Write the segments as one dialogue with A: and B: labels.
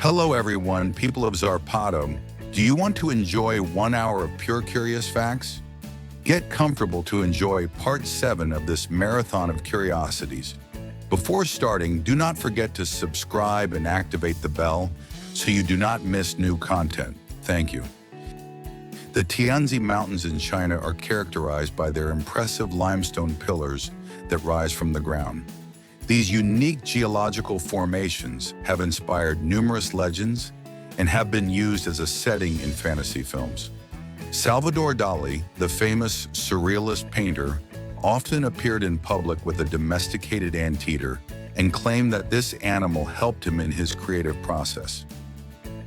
A: Hello everyone, people of Zarpato. Do you want to enjoy 1 hour of pure curious facts? Get comfortable to enjoy part 7 of this marathon of curiosities. Before starting, do not forget to subscribe and activate the bell so you do not miss new content. Thank you. The Tianzi Mountains in China are characterized by their impressive limestone pillars that rise from the ground. These unique geological formations have inspired numerous legends and have been used as a setting in fantasy films. Salvador Dali, the famous surrealist painter, often appeared in public with a domesticated anteater and claimed that this animal helped him in his creative process.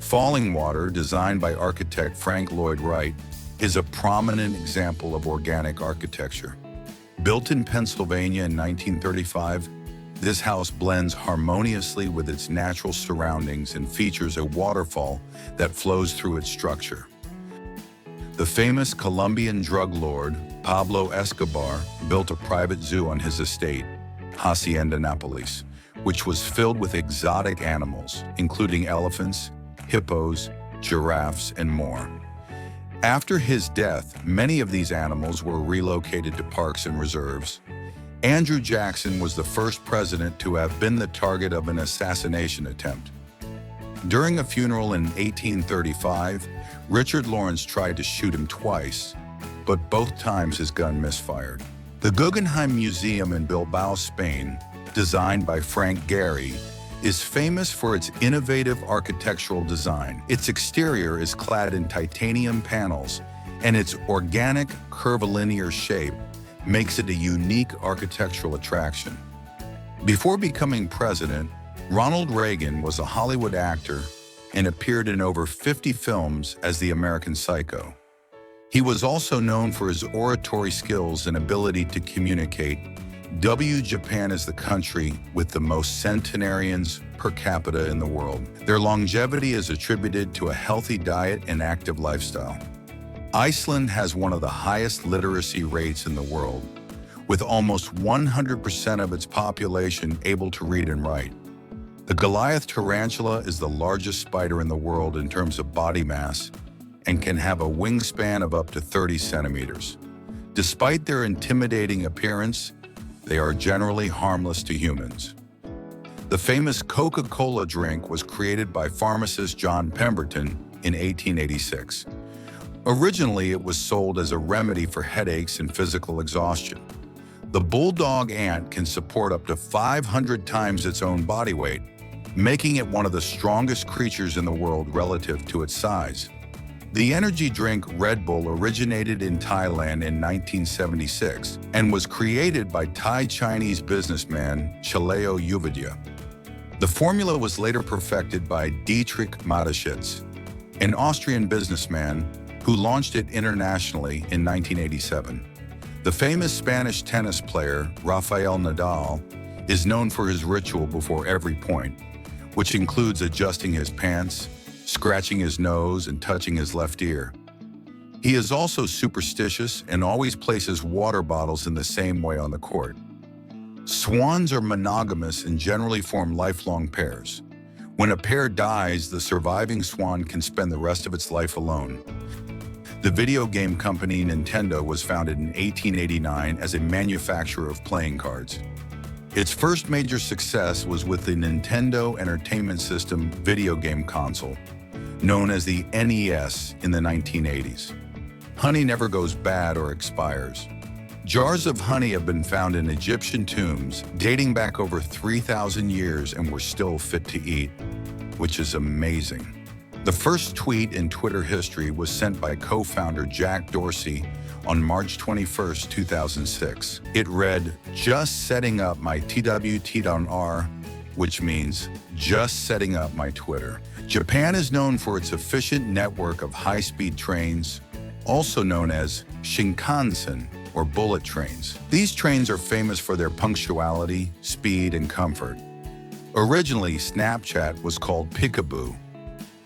A: Falling Water, designed by architect Frank Lloyd Wright, is a prominent example of organic architecture. Built in Pennsylvania in 1935, this house blends harmoniously with its natural surroundings and features a waterfall that flows through its structure. The famous Colombian drug lord, Pablo Escobar, built a private zoo on his estate, Hacienda Nápoles, which was filled with exotic animals, including elephants, hippos, giraffes, and more. After his death, many of these animals were relocated to parks and reserves. Andrew Jackson was the first president to have been the target of an assassination attempt. During a funeral in 1835, Richard Lawrence tried to shoot him twice, but both times his gun misfired. The Guggenheim Museum in Bilbao, Spain, designed by Frank Gehry, is famous for its innovative architectural design. Its exterior is clad in titanium panels, and its organic, curvilinear shape makes it a unique architectural attraction. Before becoming president, Ronald Reagan was a Hollywood actor and appeared in over 50 films as the American Psycho. He was also known for his oratory skills and ability to communicate. Japan is the country with the most centenarians per capita in the world. Their longevity is attributed to a healthy diet and active lifestyle. Iceland has one of the highest literacy rates in the world, with almost 100% of its population able to read and write. The Goliath tarantula is the largest spider in the world in terms of body mass and can have a wingspan of up to 30 centimeters. Despite their intimidating appearance, they are generally harmless to humans. The famous Coca-Cola drink was created by pharmacist John Pemberton in 1886. Originally, it was sold as a remedy for headaches and physical exhaustion. The bulldog ant can support up to 500 times its own body weight, making it one of the strongest creatures in the world relative to its size. The energy drink Red Bull originated in Thailand in 1976 and was created by Thai-Chinese businessman Chaleo Yuvadya. The formula was later perfected by Dietrich Mateschitz, an Austrian businessman who launched it internationally in 1987. The famous Spanish tennis player Rafael Nadal is known for his ritual before every point, which includes adjusting his pants, scratching his nose, and touching his left ear. He is also superstitious and always places water bottles in the same way on the court. Swans are monogamous and generally form lifelong pairs. When a pair dies, the surviving swan can spend the rest of its life alone. The video game company Nintendo was founded in 1889 as a manufacturer of playing cards. Its first major success was with the Nintendo Entertainment System video game console, known as the NES in the 1980s. Honey never goes bad or expires. Jars of honey have been found in Egyptian tombs dating back over 3,000 years and were still fit to eat, which is amazing. The first tweet in Twitter history was sent by co-founder Jack Dorsey on March 21, 2006. It read, "Just setting up my TWT.R," which means just setting up my Twitter. Japan is known for its efficient network of high-speed trains, also known as Shinkansen or bullet trains. These trains are famous for their punctuality, speed, and comfort. Originally, Snapchat was called Peekaboo.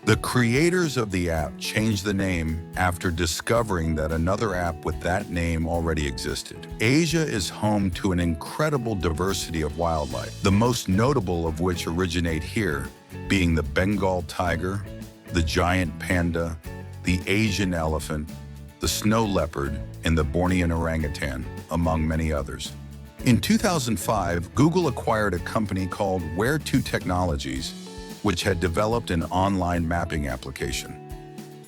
A: The creators of the app changed the name after discovering that another app with that name already existed. Asia is home to an incredible diversity of wildlife, the most notable of which originate here being the Bengal tiger, the giant panda, the Asian elephant, the snow leopard, and the Bornean orangutan, among many others. In 2005, Google acquired a company called Where2 Technologies, which had developed an online mapping application.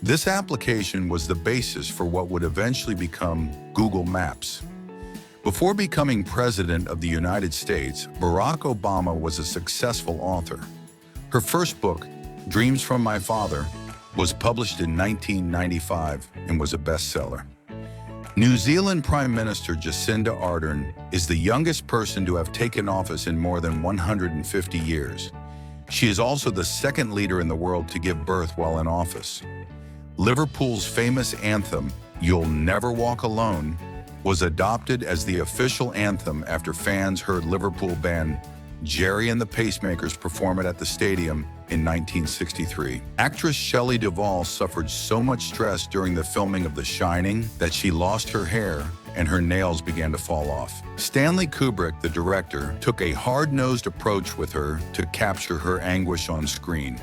A: This application was the basis for what would eventually become Google Maps. Before becoming President of the United States, Barack Obama was a successful author. Her first book, Dreams from My Father, was published in 1995 and was a bestseller. New Zealand Prime Minister Jacinda Ardern is the youngest person to have taken office in more than 150 years. She is also the second leader in the world to give birth while in office. Liverpool's famous anthem, You'll Never Walk Alone, was adopted as the official anthem after fans heard Liverpool band Jerry and the Pacemakers perform it at the stadium in 1963. Actress Shelley Duvall suffered so much stress during the filming of The Shining that she lost her hair and her nails began to fall off. Stanley Kubrick, the director, took a hard-nosed approach with her to capture her anguish on screen.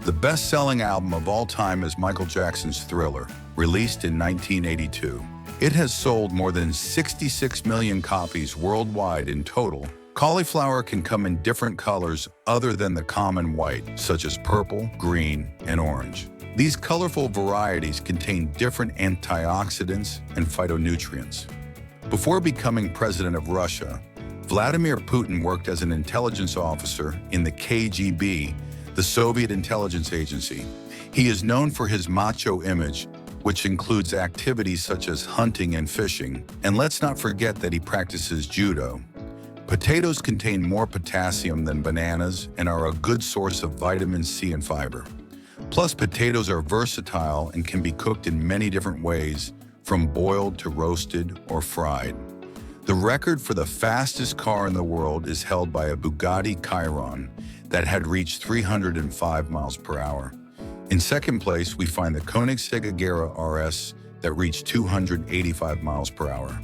A: The best-selling album of all time is Michael Jackson's Thriller, released in 1982. It has sold more than 66 million copies worldwide in total. Cauliflower can come in different colors other than the common white, such as purple, green, and orange. These colorful varieties contain different antioxidants and phytonutrients. Before becoming president of Russia, Vladimir Putin worked as an intelligence officer in the KGB, the Soviet intelligence agency. He is known for his macho image, which includes activities such as hunting and fishing. And let's not forget that he practices judo. Potatoes contain more potassium than bananas and are a good source of vitamin C and fiber. Plus, potatoes are versatile and can be cooked in many different ways, from boiled to roasted or fried. The record for the fastest car in the world is held by a Bugatti Chiron that had reached 305 miles per hour. In second place, we find the Koenigsegg Agera RS that reached 285 miles per hour.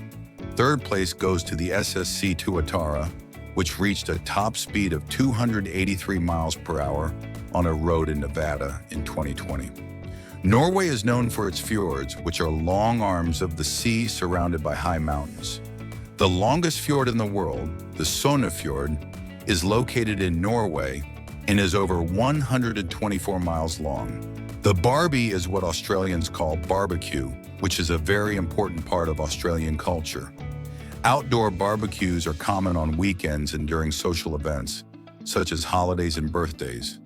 A: Third place goes to the SSC Tuatara, which reached a top speed of 283 miles per hour on a road in Nevada in 2020. Norway is known for its fjords, which are long arms of the sea surrounded by high mountains. The longest fjord in the world, the Cenote Fjord, is located in Norway and is over 124 miles long. The barbie is what Australians call barbecue, which is a very important part of Australian culture. Outdoor barbecues are common on weekends and during social events, such as holidays and birthdays.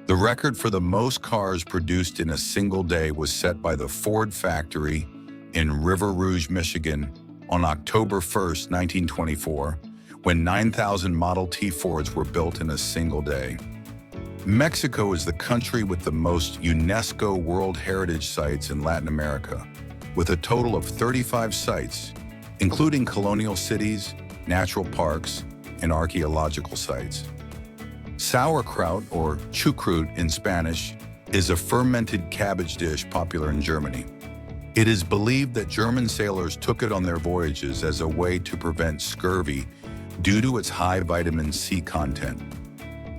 A: The record for the most cars produced in a single day was set by the Ford factory in River Rouge, Michigan, on October 1st, 1924, when 9,000 Model T Fords were built in a single day. Mexico is the country with the most UNESCO World Heritage Sites in Latin America, with a total of 35 sites, including colonial cities, natural parks, and archaeological sites. Sauerkraut, or chucrut in Spanish, is a fermented cabbage dish popular in Germany. It is believed that German sailors took it on their voyages as a way to prevent scurvy due to its high vitamin C content.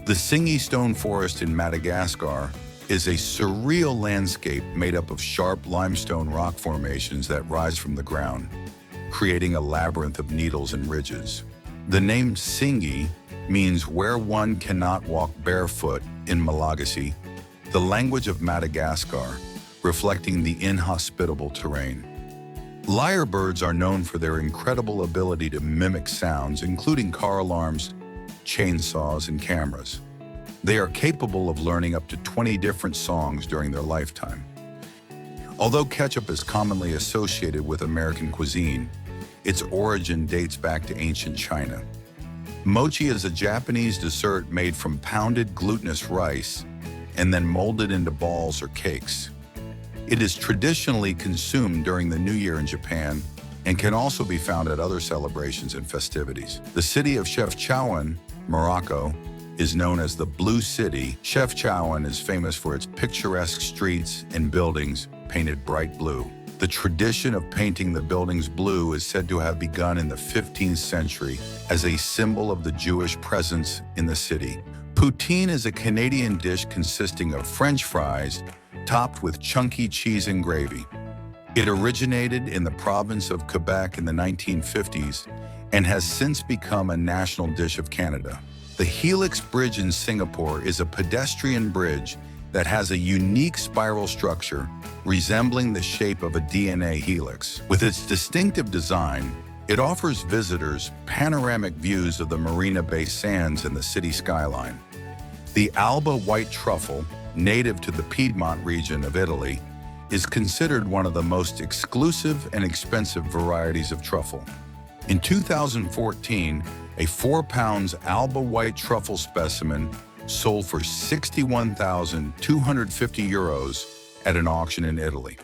A: The Singi stone forest in Madagascar is a surreal landscape made up of sharp limestone rock formations that rise from the ground, creating a labyrinth of needles and ridges. The name Singi means where one cannot walk barefoot in Malagasy, the language of Madagascar, reflecting the inhospitable terrain. Lyrebirds are known for their incredible ability to mimic sounds, including car alarms, chainsaws, and cameras. They are capable of learning up to 20 different songs during their lifetime. Although ketchup is commonly associated with American cuisine, its origin dates back to ancient China. Mochi is a Japanese dessert made from pounded glutinous rice and then molded into balls or cakes. It is traditionally consumed during the New Year in Japan and can also be found at other celebrations and festivities. The city of Chefchaouen, Morocco, is known as the Blue City. Chefchaouen is famous for its picturesque streets and buildings painted bright blue. The tradition of painting the buildings blue is said to have begun in the 15th century as a symbol of the Jewish presence in the city. Poutine is a Canadian dish consisting of French fries topped with chunky cheese and gravy. It originated in the province of Quebec in the 1950s and has since become a national dish of Canada. The Helix Bridge in Singapore is a pedestrian bridge that has a unique spiral structure resembling the shape of a DNA helix. With its distinctive design, it offers visitors panoramic views of the Marina Bay Sands and the city skyline. The Alba white truffle, native to the Piedmont region of Italy, is considered one of the most exclusive and expensive varieties of truffle. In 2014, a 4 pounds Alba white truffle specimen sold for 61,250 euros at an auction in Italy.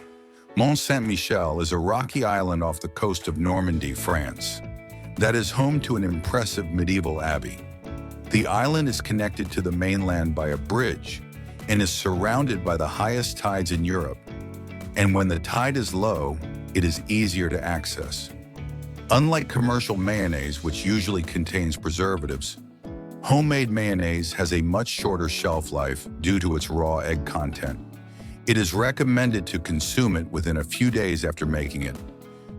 A: Mont Saint-Michel is a rocky island off the coast of Normandy, France, that is home to an impressive medieval abbey. The island is connected to the mainland by a bridge and is surrounded by the highest tides in Europe. And when the tide is low, it is easier to access. Unlike commercial mayonnaise, which usually contains preservatives, homemade mayonnaise has a much shorter shelf life due to its raw egg content. It is recommended to consume it within a few days after making it.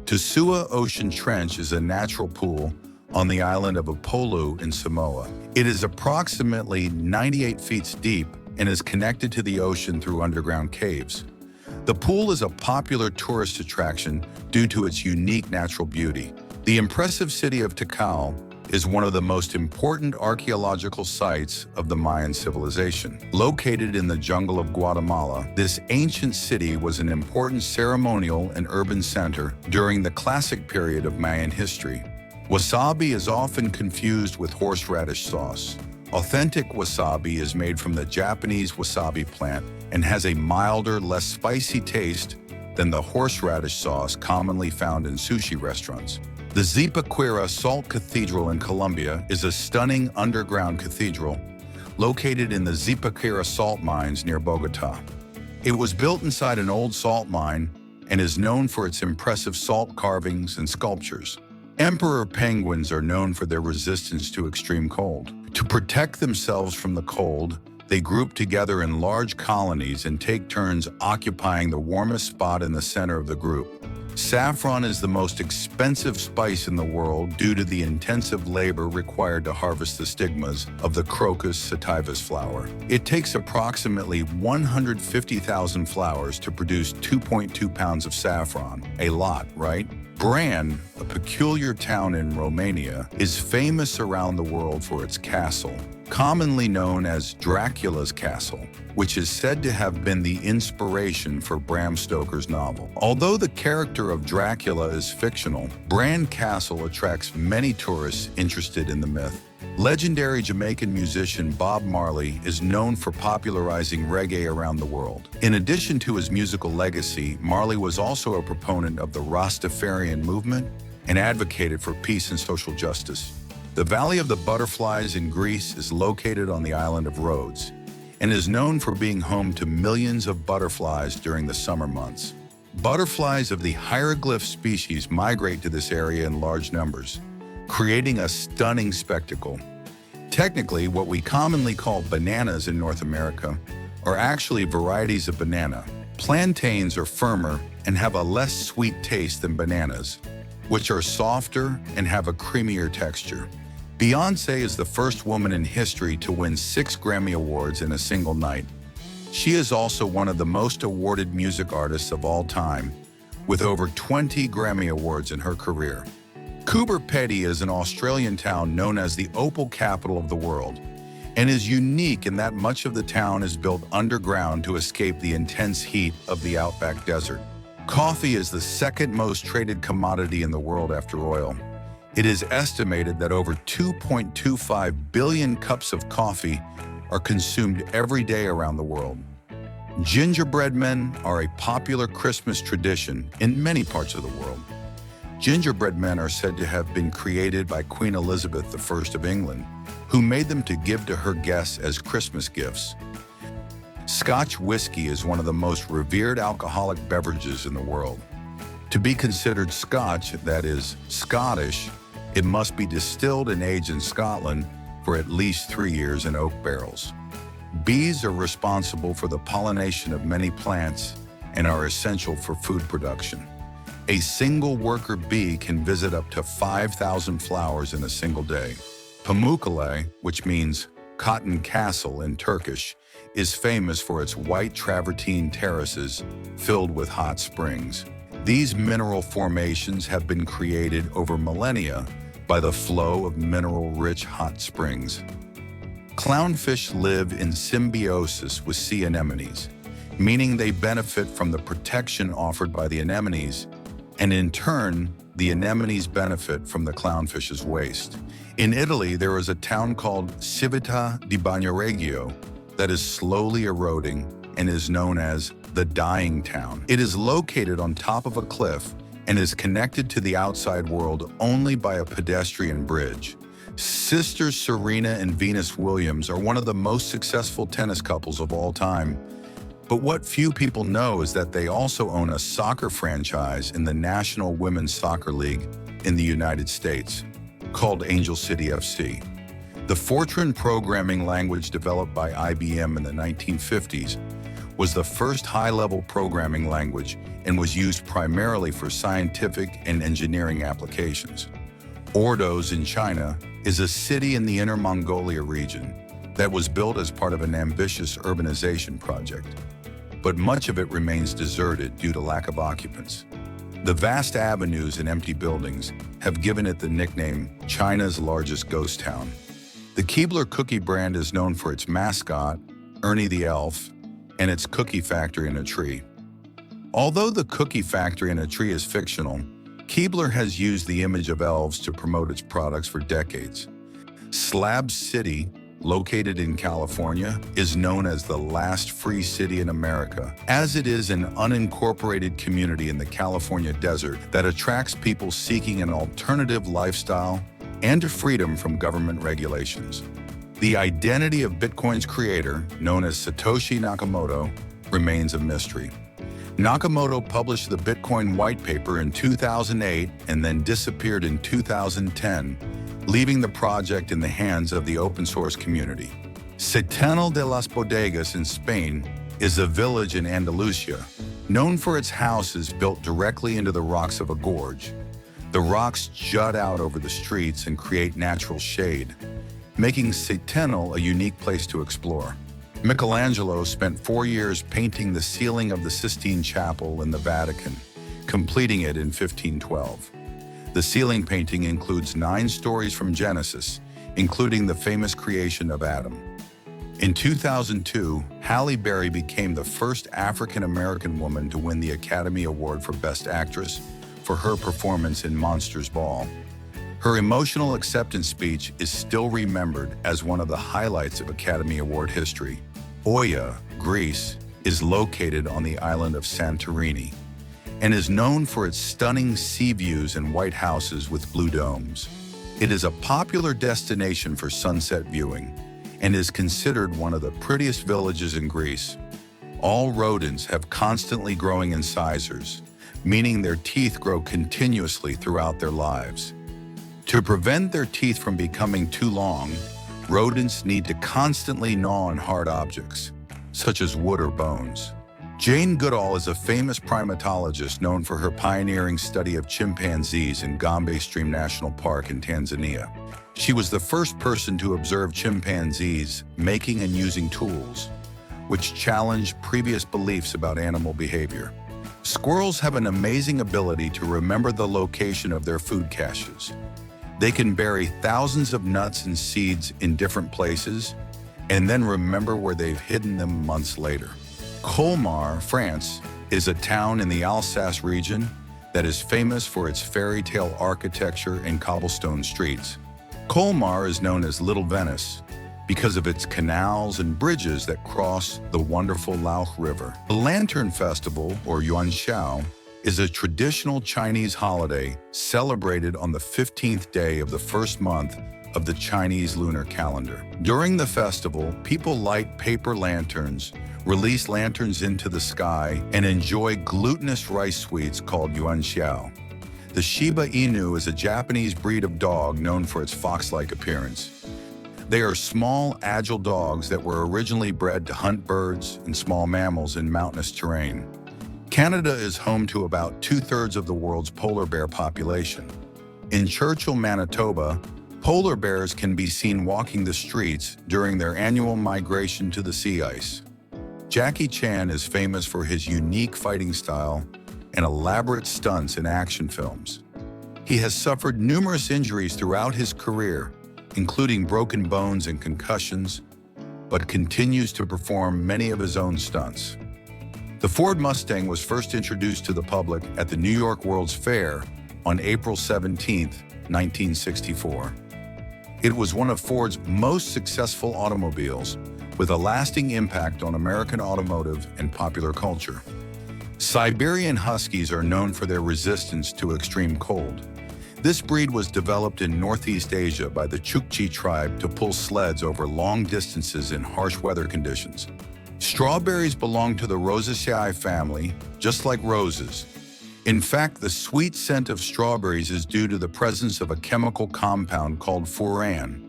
A: Tusua Ocean Trench is a natural pool on the island of Upolu in Samoa. It is approximately 98 feet deep and is connected to the ocean through underground caves. The pool is a popular tourist attraction due to its unique natural beauty. The impressive city of Tikal is one of the most important archaeological sites of the Mayan civilization. Located in the jungle of Guatemala, this ancient city was an important ceremonial and urban center during the classic period of Mayan history. Wasabi is often confused with horseradish sauce. Authentic wasabi is made from the Japanese wasabi plant and has a milder, less spicy taste than the horseradish sauce commonly found in sushi restaurants. The Zipaquira Salt Cathedral in Colombia is a stunning underground cathedral located in the Zipaquira salt mines near Bogota. It was built inside an old salt mine and is known for its impressive salt carvings and sculptures. Emperor penguins are known for their resistance to extreme cold. To protect themselves from the cold, they group together in large colonies and take turns occupying the warmest spot in the center of the group. Saffron is the most expensive spice in the world due to the intensive labor required to harvest the stigmas of the Crocus sativus flower. It takes approximately 150,000 flowers to produce 2.2 pounds of saffron. A lot, right? Bran, a peculiar town in Romania, is famous around the world for its castle, commonly known as Dracula's Castle, which is said to have been the inspiration for Bram Stoker's novel. Although the character of Dracula is fictional, Bran Castle attracts many tourists interested in the myth. Legendary Jamaican musician Bob Marley is known for popularizing reggae around the world. In addition to his musical legacy, Marley was also a proponent of the Rastafarian movement and advocated for peace and social justice. The Valley of the Butterflies in Greece is located on the island of Rhodes and is known for being home to millions of butterflies during the summer months. Butterflies of the hieroglyph species migrate to this area in large numbers, creating a stunning spectacle. Technically, what we commonly call bananas in North America are actually varieties of banana. Plantains are firmer and have a less sweet taste than bananas, which are softer and have a creamier texture. Beyoncé is the first woman in history to win 6 Grammy Awards in a single night. She is also one of the most awarded music artists of all time, with over 20 Grammy Awards in her career. Coober Pedy is an Australian town known as the opal capital of the world, and is unique in that much of the town is built underground to escape the intense heat of the outback desert. Coffee is the second most traded commodity in the world after oil. It is estimated that over 2.25 billion cups of coffee are consumed every day around the world. Gingerbread men are a popular Christmas tradition in many parts of the world. Gingerbread men are said to have been created by Queen Elizabeth I of England, who made them to give to her guests as Christmas gifts. Scotch whiskey is one of the most revered alcoholic beverages in the world. To be considered Scotch, that is, Scottish, it must be distilled and aged in Scotland for at least 3 years in oak barrels. Bees are responsible for the pollination of many plants and are essential for food production. A single worker bee can visit up to 5,000 flowers in a single day. Pamukkale, which means cotton castle in Turkish, is famous for its white travertine terraces filled with hot springs. These mineral formations have been created over millennia by the flow of mineral-rich hot springs. Clownfish live in symbiosis with sea anemones, meaning they benefit from the protection offered by the anemones, and in turn, the anemones benefit from the clownfish's waste. In Italy, there is a town called Civita di Bagnoregio that is slowly eroding and is known as the Dying Town. It is located on top of a cliff and is connected to the outside world only by a pedestrian bridge. Sisters Serena and Venus Williams are one of the most successful tennis couples of all time. But what few people know is that they also own a soccer franchise in the National Women's Soccer League in the United States, called Angel City FC. The Fortran programming language developed by IBM in the 1950s was the first high-level programming language and was used primarily for scientific and engineering applications. Ordos in China is a city in the Inner Mongolia region that was built as part of an ambitious urbanization project, but much of it remains deserted due to lack of occupants. The vast avenues and empty buildings have given it the nickname China's largest ghost town. The Keebler cookie brand is known for its mascot, Ernie the Elf, and its cookie factory in a tree. Although the cookie factory in a tree is fictional, Keebler has used the image of elves to promote its products for decades. Slab City, located in California, is known as the last free city in America, as it is an unincorporated community in the California desert that attracts people seeking an alternative lifestyle and freedom from government regulations. The identity of Bitcoin's creator, known as Satoshi Nakamoto, remains a mystery. Nakamoto published the Bitcoin white paper in 2008 and then disappeared in 2010, leaving the project in the hands of the open source community. Setenal de las Bodegas in Spain is a village in Andalusia, known for its houses built directly into the rocks of a gorge. The rocks jut out over the streets and create natural shade, making Setenal a unique place to explore. Michelangelo spent 4 years painting the ceiling of the Sistine Chapel in the Vatican, completing it in 1512. The ceiling painting includes 9 stories from Genesis, including the famous creation of Adam. In 2002, Halle Berry became the first African-American woman to win the Academy Award for Best Actress for her performance in Monsters Ball. Her emotional acceptance speech is still remembered as one of the highlights of Academy Award history. Oia, Greece, is located on the island of Santorini and is known for its stunning sea views and white houses with blue domes. It is a popular destination for sunset viewing and is considered one of the prettiest villages in Greece. All rodents have constantly growing incisors, meaning their teeth grow continuously throughout their lives. To prevent their teeth from becoming too long, rodents need to constantly gnaw on hard objects, such as wood or bones. Jane Goodall is a famous primatologist known for her pioneering study of chimpanzees in Gombe Stream National Park in Tanzania. She was the first person to observe chimpanzees making and using tools, which challenged previous beliefs about animal behavior. Squirrels have an amazing ability to remember the location of their food caches. They can bury thousands of nuts and seeds in different places and then remember where they've hidden them months later. Colmar, France, is a town in the Alsace region that is famous for its fairy tale architecture and cobblestone streets. Colmar is known as Little Venice because of its canals and bridges that cross the wonderful Lauch River. The Lantern Festival, or Yuanxiao, is a traditional Chinese holiday celebrated on the 15th day of the first month of the Chinese lunar calendar. During the festival, people light paper lanterns, release lanterns into the sky, and enjoy glutinous rice sweets called yuanxiao. The Shiba Inu is a Japanese breed of dog known for its fox-like appearance. They are small, agile dogs that were originally bred to hunt birds and small mammals in mountainous terrain. Canada is home to about 2/3 of the world's polar bear population. In Churchill, Manitoba, polar bears can be seen walking the streets during their annual migration to the sea ice. Jackie Chan is famous for his unique fighting style and elaborate stunts in action films. He has suffered numerous injuries throughout his career, including broken bones and concussions, but continues to perform many of his own stunts. The Ford Mustang was first introduced to the public at the New York World's Fair on April 17, 1964. It was one of Ford's most successful automobiles, with a lasting impact on American automotive and popular culture. Siberian Huskies are known for their resistance to extreme cold. This breed was developed in Northeast Asia by the Chukchi tribe to pull sleds over long distances in harsh weather conditions. Strawberries belong to the Rosaceae family, just like roses. In fact, the sweet scent of strawberries is due to the presence of a chemical compound called furan.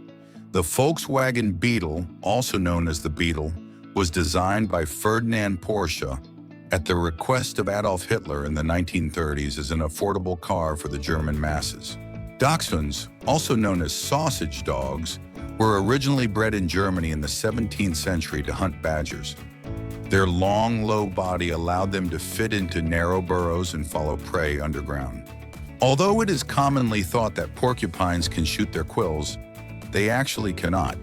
A: The Volkswagen Beetle, also known as the Beetle, was designed by Ferdinand Porsche at the request of Adolf Hitler in the 1930s as an affordable car for the German masses. Dachshunds, also known as sausage dogs, were originally bred in Germany in the 17th century to hunt badgers. Their long, low body allowed them to fit into narrow burrows and follow prey underground. Although it is commonly thought that porcupines can shoot their quills, they actually cannot.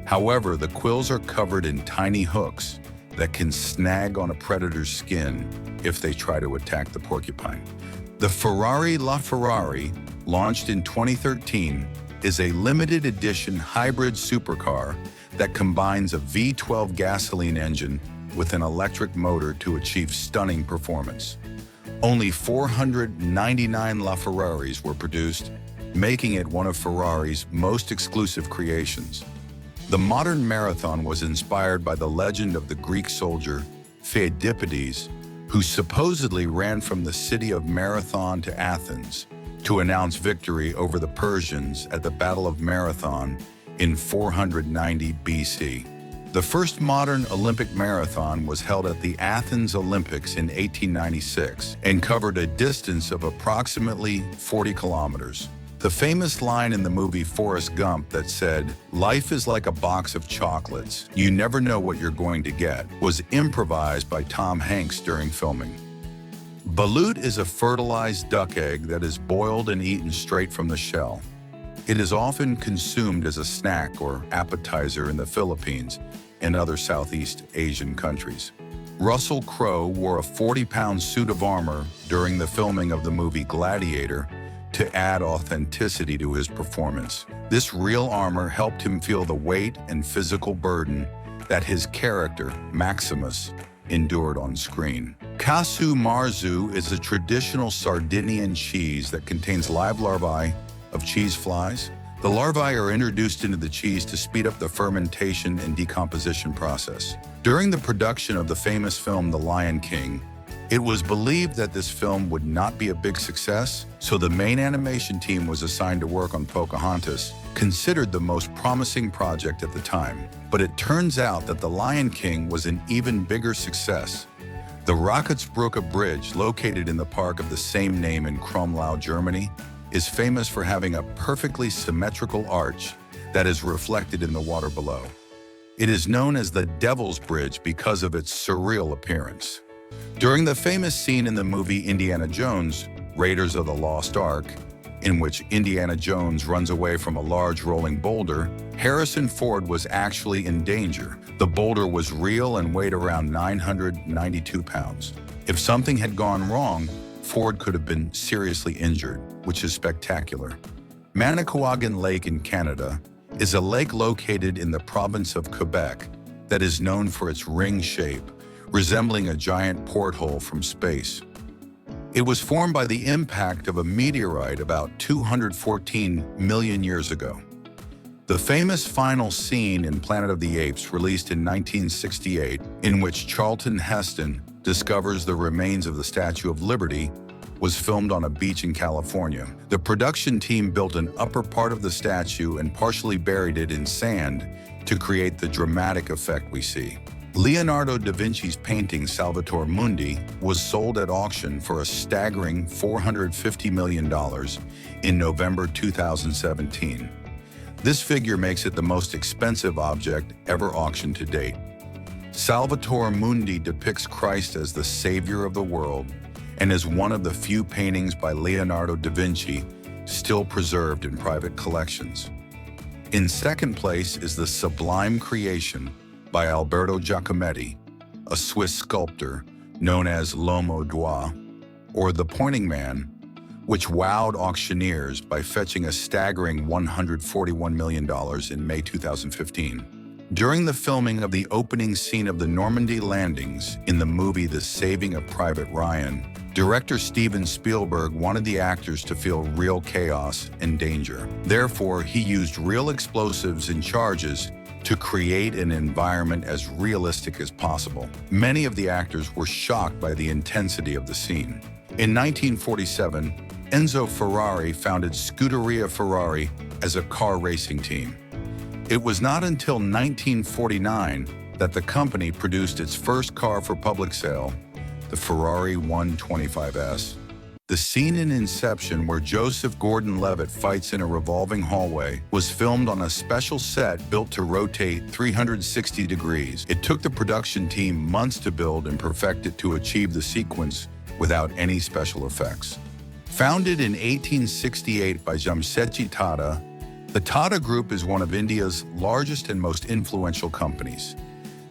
A: However, the quills are covered in tiny hooks that can snag on a predator's skin if they try to attack the porcupine. The Ferrari LaFerrari, launched in 2013, is a limited edition hybrid supercar that combines a V12 gasoline engine with an electric motor to achieve stunning performance. Only 499 LaFerraris were produced, making it one of Ferrari's most exclusive creations. The modern marathon was inspired by the legend of the Greek soldier Pheidippides, who supposedly ran from the city of Marathon to Athens to announce victory over the Persians at the Battle of Marathon in 490 BC. The first modern Olympic marathon was held at the Athens Olympics in 1896 and covered a distance of approximately 40 kilometers. The famous line in the movie Forrest Gump that said, "Life is like a box of chocolates. You never know what you're going to get," was improvised by Tom Hanks during filming. Balut is a fertilized duck egg that is boiled and eaten straight from the shell. It is often consumed as a snack or appetizer in the Philippines and other Southeast Asian countries. Russell Crowe wore a 40-pound suit of armor during the filming of the movie Gladiator to add authenticity to his performance. This real armor helped him feel the weight and physical burden that his character, Maximus, endured on screen. Casu marzu is a traditional Sardinian cheese that contains live larvae of cheese flies. The larvae are introduced into the cheese to speed up the fermentation and decomposition process. During the production of the famous film The Lion King, it was believed that this film would not be a big success, so the main animation team was assigned to work on Pocahontas, considered the most promising project at the time. But it turns out that The Lion King was an even bigger success. The Raketsbrücke Bridge, located in the park of the same name in Kromlau, Germany, is famous for having a perfectly symmetrical arch that is reflected in the water below. It is known as the Devil's Bridge because of its surreal appearance. During the famous scene in the movie Indiana Jones, Raiders of the Lost Ark, in which Indiana Jones runs away from a large rolling boulder, Harrison Ford was actually in danger. The boulder was real and weighed around 992 pounds. If something had gone wrong, Ford could have been seriously injured, which is spectacular. Manicouagan Lake in Canada is a lake located in the province of Quebec that is known for its ring shape, resembling a giant porthole from space. It was formed by the impact of a meteorite about 214 million years ago. The famous final scene in Planet of the Apes, released in 1968, in which Charlton Heston discovers the remains of the Statue of Liberty, was filmed on a beach in California. The production team built an upper part of the statue and partially buried it in sand to create the dramatic effect we see. Leonardo da Vinci's painting Salvator Mundi was sold at auction for a staggering $450 million in November 2017. This figure makes it the most expensive object ever auctioned to date. Salvator Mundi depicts Christ as the savior of the world and is one of the few paintings by Leonardo da Vinci still preserved in private collections. In second place is the Sublime Creation by Alberto Giacometti, a Swiss sculptor known as L'Homme au Doigt, or the Pointing Man, which wowed auctioneers by fetching a staggering $141 million in May 2015. During the filming of the opening scene of the Normandy landings in the movie The Saving of Private Ryan, director Steven Spielberg wanted the actors to feel real chaos and danger. Therefore, he used real explosives and charges to create an environment as realistic as possible. Many of the actors were shocked by the intensity of the scene. In 1947, Enzo Ferrari founded Scuderia Ferrari as a car racing team. It was not until 1949 that the company produced its first car for public sale, the Ferrari 125S. The scene in Inception where Joseph Gordon-Levitt fights in a revolving hallway was filmed on a special set built to rotate 360 degrees. It took the production team months to build and perfect it to achieve the sequence without any special effects. Founded in 1868 by Jamsetji Tata, the Tata Group is one of India's largest and most influential companies.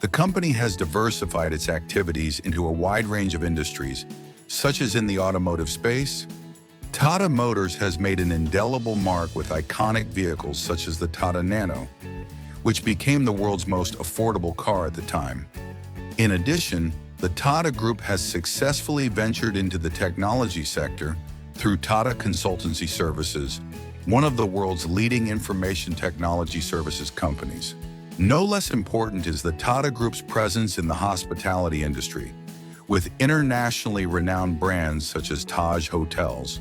A: The company has diversified its activities into a wide range of industries, such as in the automotive space. Tata Motors has made an indelible mark with iconic vehicles such as the Tata Nano, which became the world's most affordable car at the time. In addition, the Tata Group has successfully ventured into the technology sector through Tata Consultancy Services, one of the world's leading information technology services companies. No less important is the Tata Group's presence in the hospitality industry, with internationally renowned brands such as Taj Hotels,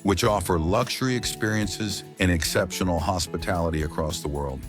A: which offer luxury experiences and exceptional hospitality across the world.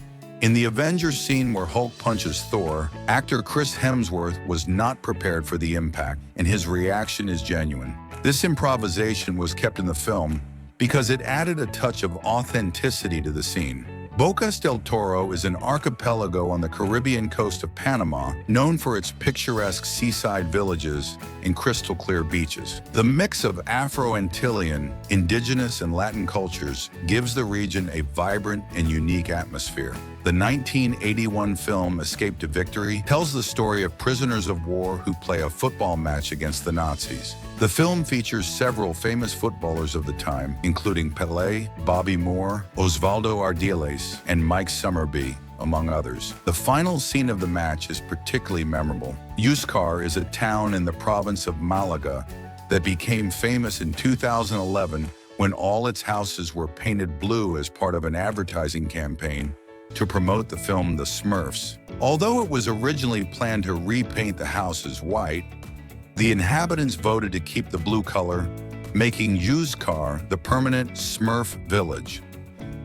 A: In the Avengers scene where Hulk punches Thor, actor Chris Hemsworth was not prepared for the impact, and his reaction is genuine. This improvisation was kept in the film because it added a touch of authenticity to the scene. Bocas del Toro is an archipelago on the Caribbean coast of Panama, known for its picturesque seaside villages and crystal-clear beaches. The mix of Afro-Antillean, indigenous, and Latin cultures gives the region a vibrant and unique atmosphere. The 1981 film Escape to Victory tells the story of prisoners of war who play a football match against the Nazis. The film features several famous footballers of the time, including Pelé, Bobby Moore, Osvaldo Ardiles, and Mike Summerby, among others. The final scene of the match is particularly memorable. Uscar is a town in the province of Malaga that became famous in 2011 when all its houses were painted blue as part of an advertising campaign to promote the film The Smurfs. Although it was originally planned to repaint the houses white, the inhabitants voted to keep the blue color, making Uscar the permanent Smurf village.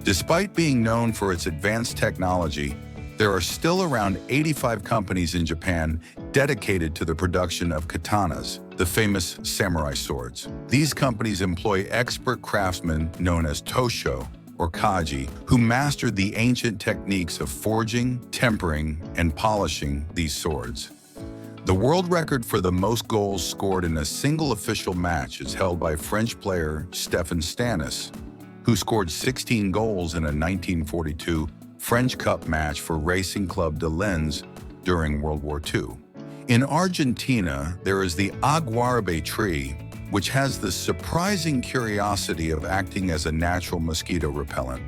A: Despite being known for its advanced technology, there are still around 85 companies in Japan dedicated to the production of katanas, the famous samurai swords. These companies employ expert craftsmen known as tosho, or kaji, who mastered the ancient techniques of forging, tempering, and polishing these swords. The world record for the most goals scored in a single official match is held by French player Stéphane Stanis, who scored 16 goals in a 1942 French Cup match for Racing Club de Lens during World War II. In Argentina, there is the aguarabe tree, which has the surprising curiosity of acting as a natural mosquito repellent.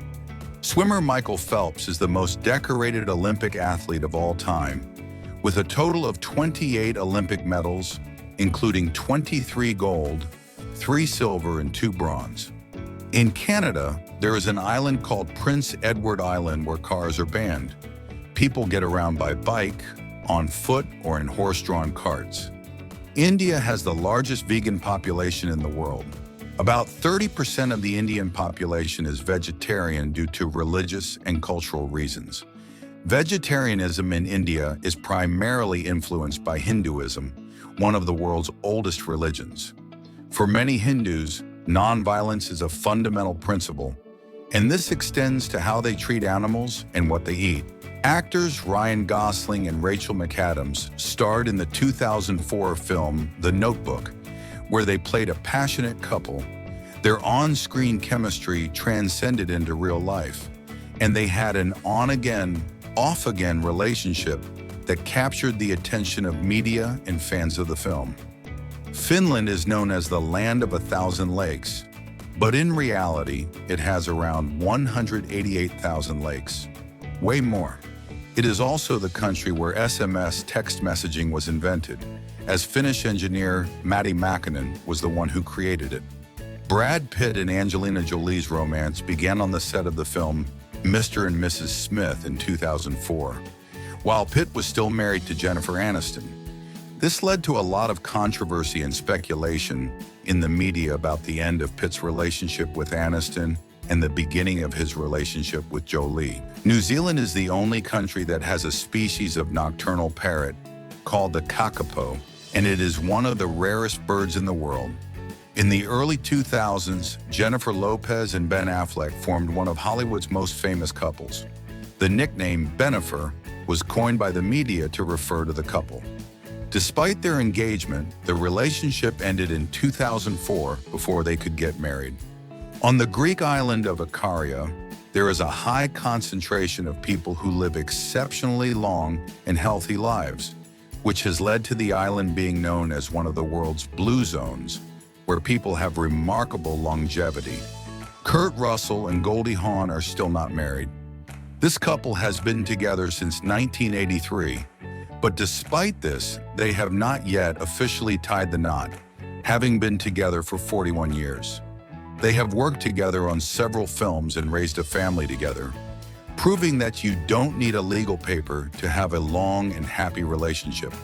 A: Swimmer Michael Phelps is the most decorated Olympic athlete of all time, with a total of 28 Olympic medals, including 23 gold, 3 silver, and 2 bronze. In Canada, there is an island called Prince Edward Island where cars are banned. People get around by bike, on foot, or in horse-drawn carts. India has the largest vegan population in the world. About 30% of the Indian population is vegetarian due to religious and cultural reasons. Vegetarianism in India is primarily influenced by Hinduism, one of the world's oldest religions. For many Hindus, nonviolence is a fundamental principle, and this extends to how they treat animals and what they eat. Actors Ryan Gosling and Rachel McAdams starred in the 2004 film The Notebook, where they played a passionate couple. Their on-screen chemistry transcended into real life, and they had an on-again, off-again relationship that captured the attention of media and fans of the film. Finland is known as the land of 1,000 lakes, but in reality, it has around 188,000 lakes. Way more. It is also the country where SMS text messaging was invented, as Finnish engineer Matti Mäkinen was the one who created it. Brad Pitt and Angelina Jolie's romance began on the set of the film Mr. and Mrs. Smith in 2004, while Pitt was still married to Jennifer Aniston. This led to a lot of controversy and speculation in the media about the end of Pitt's relationship with Aniston and the beginning of his relationship with Jolie. New Zealand is the only country that has a species of nocturnal parrot called the kakapo, and it is one of the rarest birds in the world. In the early 2000s, Jennifer Lopez and Ben Affleck formed one of Hollywood's most famous couples. The nickname Benifer was coined by the media to refer to the couple. Despite their engagement, the relationship ended in 2004 before they could get married. On the Greek island of Ikaria, there is a high concentration of people who live exceptionally long and healthy lives, which has led to the island being known as one of the world's blue zones, where people have remarkable longevity. Kurt Russell and Goldie Hawn are still not married. This couple has been together since 1983, but despite this, they have not yet officially tied the knot, having been together for 41 years. They have worked together on several films and raised a family together, proving that you don't need a legal paper to have a long and happy relationship.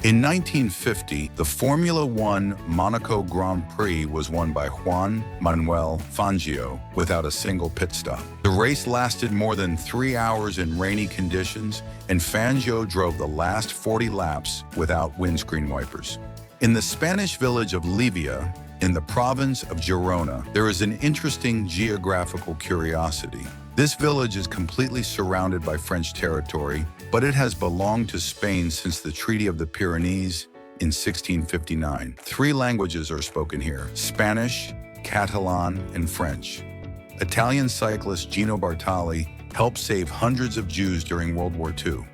A: In 1950, the Formula One Monaco Grand Prix was won by Juan Manuel Fangio without a single pit stop. The race lasted more than 3 hours in rainy conditions, and Fangio drove the last 40 laps without windscreen wipers. In the Spanish village of Livia, in the province of Girona, there is an interesting geographical curiosity. This village is completely surrounded by French territory, but it has belonged to Spain since the Treaty of the Pyrenees in 1659. 3 languages are spoken here: Spanish, Catalan, and French. Italian cyclist Gino Bartali helped save hundreds of Jews during World War II.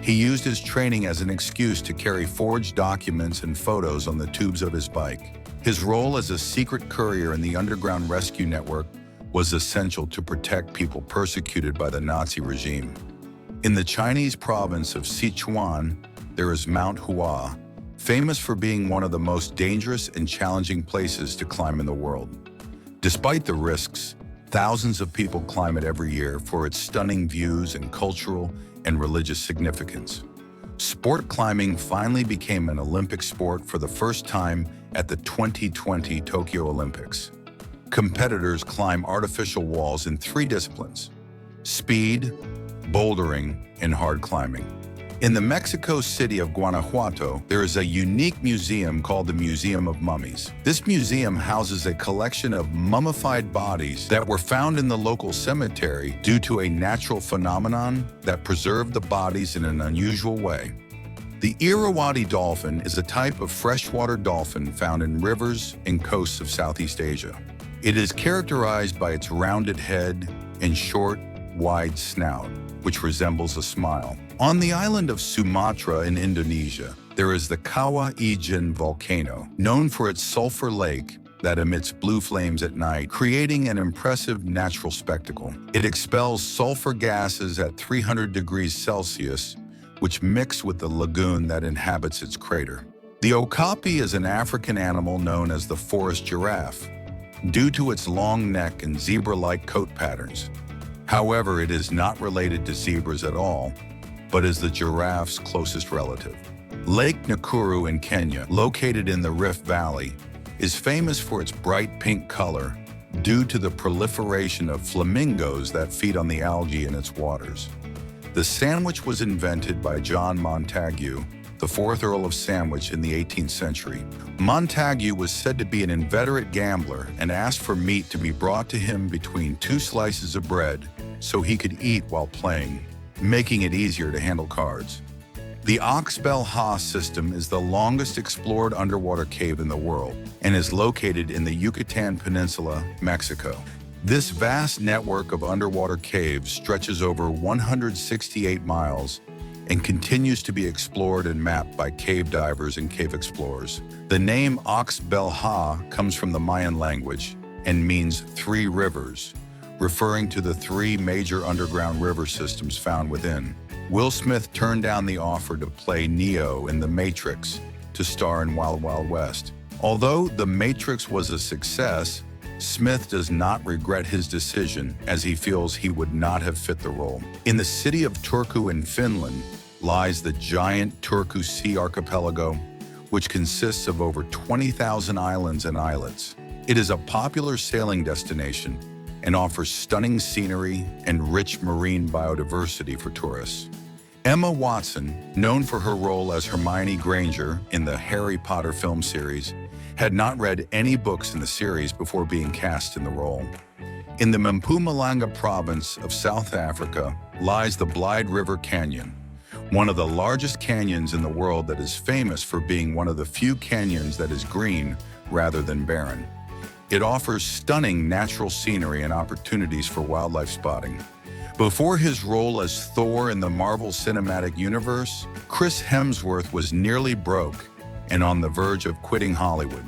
A: He used his training as an excuse to carry forged documents and photos on the tubes of his bike. His role as a secret courier in the underground rescue network was essential to protect people persecuted by the Nazi regime. In the Chinese province of Sichuan, there is Mount Hua, famous for being one of the most dangerous and challenging places to climb in the world. Despite the risks, thousands of people climb it every year for its stunning views and cultural and religious significance. Sport climbing finally became an Olympic sport for the first time at the 2020 Tokyo Olympics. Competitors climb artificial walls in 3 disciplines: speed, bouldering, and hard climbing. In the Mexico city of Guanajuato, there is a unique museum called the Museum of Mummies. This museum houses a collection of mummified bodies that were found in the local cemetery due to a natural phenomenon that preserved the bodies in an unusual way. The Irrawaddy dolphin is a type of freshwater dolphin found in rivers and coasts of Southeast Asia. It is characterized by its rounded head and short, wide snout, which resembles a smile. On the island of Sumatra in Indonesia, there is the Kawah Ijen volcano, known for its sulfur lake that emits blue flames at night, creating an impressive natural spectacle. It expels sulfur gases at 300 degrees Celsius, which mix with the lagoon that inhabits its crater. The okapi is an African animal known as the forest giraffe, due to its long neck and zebra-like coat patterns. However, it is not related to zebras at all, but is the giraffe's closest relative. Lake Nakuru in Kenya, located in the Rift Valley, is famous for its bright pink color due to the proliferation of flamingos that feed on the algae in its waters. The sandwich was invented by John Montagu, the fourth Earl of Sandwich in the 18th century. Montagu was said to be an inveterate gambler and asked for meat to be brought to him between two slices of bread so he could eat while playing, making it easier to handle cards. The Oxbow Ha system is the longest explored underwater cave in the world and is located in the Yucatan Peninsula, Mexico. This vast network of underwater caves stretches over 168 miles and continues to be explored and mapped by cave divers and cave explorers. The name Oxbow Ha comes from the Mayan language and means three rivers, referring to the three major underground river systems found within. Will Smith turned down the offer to play Neo in The Matrix to star in Wild Wild West. Although The Matrix was a success, Smith does not regret his decision as he feels he would not have fit the role. In the city of Turku in Finland lies the giant Turku Sea archipelago, which consists of over 20,000 islands and islets. It is a popular sailing destination and offers stunning scenery and rich marine biodiversity for tourists. Emma Watson, known for her role as Hermione Granger in the Harry Potter film series, had not read any books in the series before being cast in the role. In the Mpumalanga province of South Africa lies the Blyde River Canyon, one of the largest canyons in the world that is famous for being one of the few canyons that is green rather than barren. It offers stunning natural scenery and opportunities for wildlife spotting. Before his role as Thor in the Marvel Cinematic Universe, Chris Hemsworth was nearly broke and on the verge of quitting Hollywood.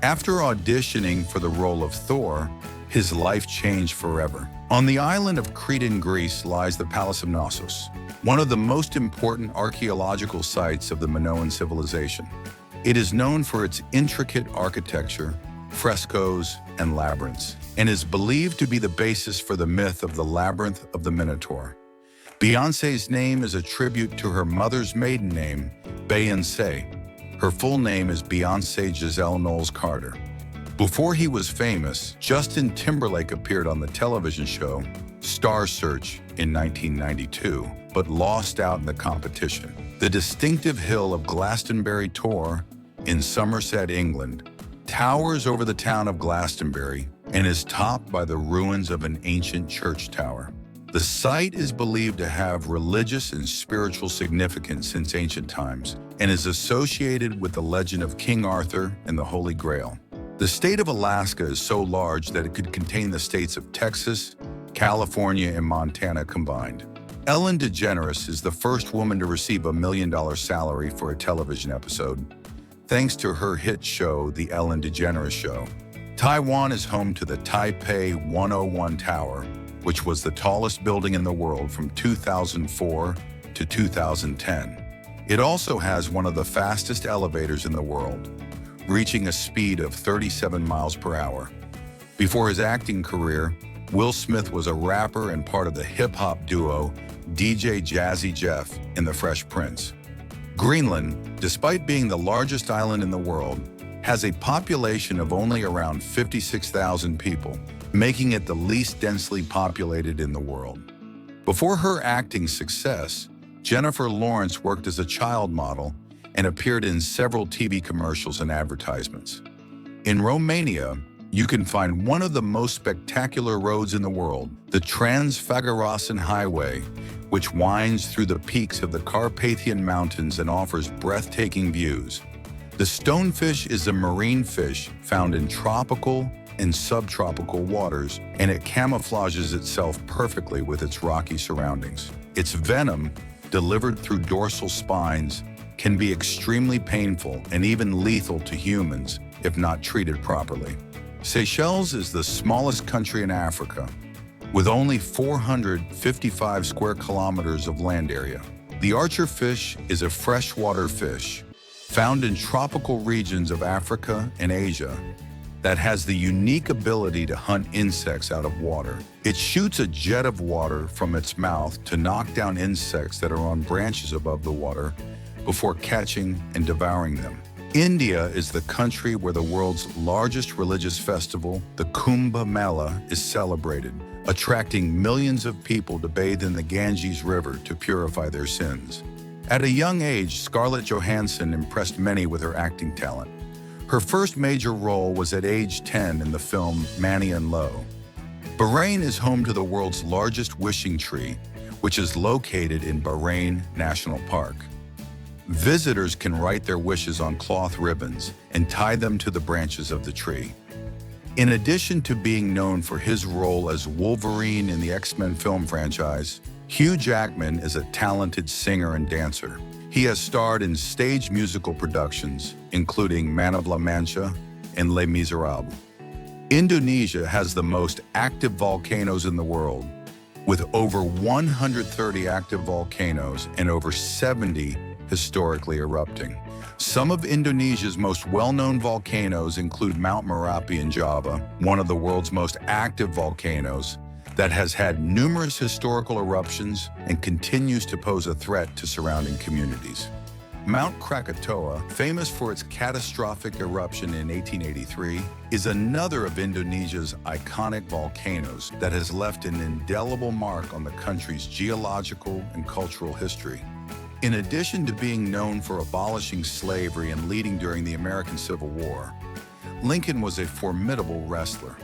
A: After auditioning for the role of Thor, his life changed forever. On the island of Crete in Greece lies the Palace of Knossos, one of the most important archaeological sites of the Minoan civilization. It is known for its intricate architecture, frescoes, and labyrinths, and is believed to be the basis for the myth of the Labyrinth of the Minotaur. Beyoncé's name is a tribute to her mother's maiden name, Beyoncé. Her full name is Beyoncé Giselle Knowles Carter. Before he was famous, Justin Timberlake appeared on the television show Star Search in 1992, but lost out in the competition. The distinctive hill of Glastonbury Tor in Somerset, England, towers over the town of Glastonbury and is topped by the ruins of an ancient church tower. The site is believed to have religious and spiritual significance since ancient times and is associated with the legend of King Arthur and the Holy Grail. The state of Alaska is so large that it could contain the states of Texas, California, and Montana combined. Ellen DeGeneres is the first woman to receive $1 million salary for a television episode, thanks to her hit show, The Ellen DeGeneres Show. Taiwan is home to the Taipei 101 Tower, which was the tallest building in the world from 2004 to 2010. It also has one of the fastest elevators in the world, reaching a speed of 37 miles per hour. Before his acting career, Will Smith was a rapper and part of the hip-hop duo DJ Jazzy Jeff in The Fresh Prince. Greenland, despite being the largest island in the world, has a population of only around 56,000 people, making it the least densely populated in the world. Before her acting success, Jennifer Lawrence worked as a child model and appeared in several TV commercials and advertisements. In Romania, you can find one of the most spectacular roads in the world, the Trans-Făgărașan Highway, which winds through the peaks of the Carpathian Mountains and offers breathtaking views. The stonefish is a marine fish found in tropical and subtropical waters, and it camouflages itself perfectly with its rocky surroundings. Its venom, delivered through dorsal spines, can be extremely painful and even lethal to humans if not treated properly. Seychelles is the smallest country in Africa, with only 455 square kilometers of land area. The archerfish is a freshwater fish found in tropical regions of Africa and Asia that has the unique ability to hunt insects out of water. It shoots a jet of water from its mouth to knock down insects that are on branches above the water before catching and devouring them. India is the country where the world's largest religious festival, the Kumbh Mela, is celebrated, attracting millions of people to bathe in the Ganges River to purify their sins. At a young age, Scarlett Johansson impressed many with her acting talent. Her first major role was at age 10 in the film Manny and Lo. Bahrain is home to the world's largest wishing tree, which is located in Bahrain National Park. Visitors can write their wishes on cloth ribbons and tie them to the branches of the tree. In addition to being known for his role as Wolverine in the X-Men film franchise, Hugh Jackman is a talented singer and dancer. He has starred in stage musical productions, including Man of La Mancha and Les Miserables. Indonesia has the most active volcanoes in the world, with over 130 active volcanoes and over 70 historically erupting. Some of Indonesia's most well-known volcanoes include Mount Merapi in Java, one of the world's most active volcanoes that has had numerous historical eruptions and continues to pose a threat to surrounding communities. Mount Krakatoa, famous for its catastrophic eruption in 1883, is another of Indonesia's iconic volcanoes that has left an indelible mark on the country's geological and cultural history. In addition to being known for abolishing slavery and leading during the American Civil War, Lincoln was a formidable wrestler.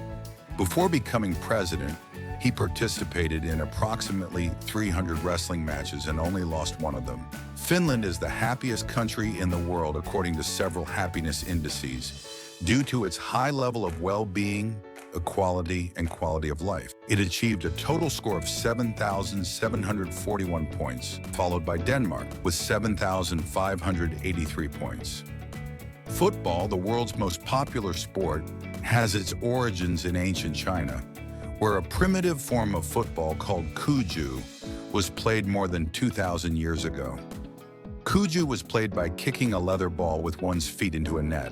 A: Before becoming president, he participated in approximately 300 wrestling matches and only lost one of them. Finland is the happiest country in the world according to several happiness indices, due to its high level of well-being, equality, and quality of life. It achieved a total score of 7,741 points, followed by Denmark with 7,583 points. Football, the world's most popular sport, has its origins in ancient China, where a primitive form of football called cuju was played more than 2,000 years ago. Cuju was played by kicking a leather ball with one's feet into a net.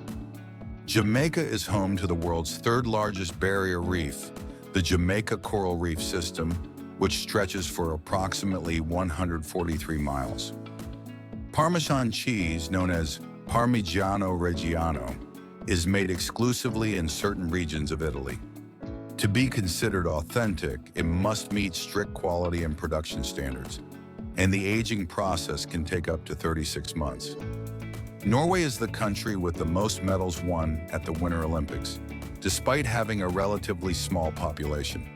A: Jamaica is home to the world's third largest barrier reef, the Jamaica Coral Reef System, which stretches for approximately 143 miles. Parmesan cheese, known as Parmigiano Reggiano, is made exclusively in certain regions of Italy. To be considered authentic, it must meet strict quality and production standards, and the aging process can take up to 36 months. Norway is the country with the most medals won at the Winter Olympics, despite having a relatively small population.